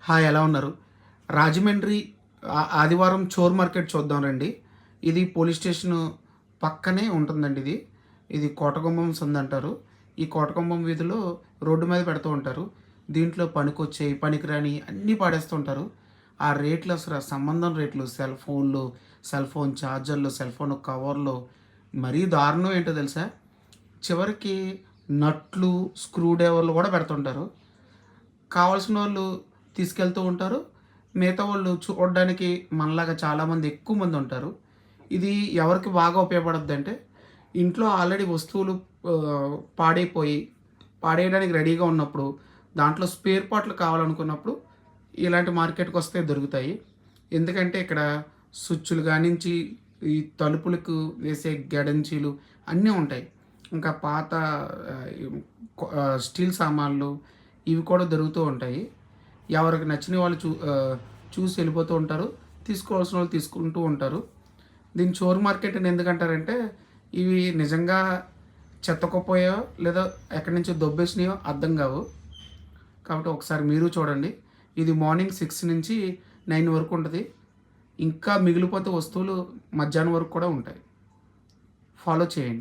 Hi, ఎలా ఉన్నారు? రాజమండ్రి ఆదివారం చోర్ మార్కెట్ చూద్దాం రండి. ఇది పోలీస్ స్టేషను పక్కనే ఉంటుందండి ఇది. ఇది కోటగుమ్మం సందంటారు. ఈ కోటగుమ్మం వీధిలో రోడ్డు మీద పెడుతూ ఉంటారు. దీంట్లో పనికొచ్చేయి, పనికిరాని అన్నీ పాడేస్తూ ఉంటారు. ఆ రేట్లు అసలు సంబంధం రేట్లు, సెల్ ఫోన్ ఛార్జర్లు, సెల్ ఫోన్ కవర్లు మరీ దారుణం ఏంటో తెలుసా? చివరికి నట్లు, స్క్రూ డ్రైవర్లు కూడా పెడుతుంటారు. కావాల్సినోళ్ళు తీసుకెళ్తూ ఉంటారు. మిగతా వాళ్ళు చూడడానికి మనలాగా చాలామంది ఎక్కువ మంది ఉంటారు. ఇది ఎవరికి బాగా ఉపయోగపడుద్దంటే, ఇంట్లో ఆల్రెడీ వస్తువులు పాడైపోయి, పాడేయడానికి రెడీగా ఉన్నప్పుడు, దాంట్లో స్పేర్ పార్ట్‌లు కావాలనుకున్నప్పుడు, ఇలాంటి మార్కెట్‌కొస్తే దొరుకుతాయి. ఎందుకంటే ఇక్కడ స్విచ్‌లు కానించి, ఈ తలుపులకు వేసే గెడంచీలు అన్నీ ఉంటాయి. ఇంకా పాత స్టీల్ సామాన్లు ఇవి కూడా దొరుకుతూ ఉంటాయి. ఎవరికి నచ్చిన వాళ్ళు చూసి వెళ్ళిపోతూ ఉంటారు. తీసుకోవాల్సిన వాళ్ళు తీసుకుంటూ ఉంటారు. దీన్ని చోర్ మార్కెట్ అని ఎందుకంటారంటే, ఇవి నిజంగా చెత్త కుప్పయో లేదా ఎక్కడి నుంచో దొబ్బేసినాయో అర్థం కావు. కాబట్టి ఒకసారి మీరు చూడండి. ఇది మార్నింగ్ 6 నుంచి 9 వరకు ఉంటుంది. ఇంకా మిగిలిపోతే వస్తువులు మధ్యాహ్నం వరకు కూడా ఉంటాయి. ఫాలో చేయండి.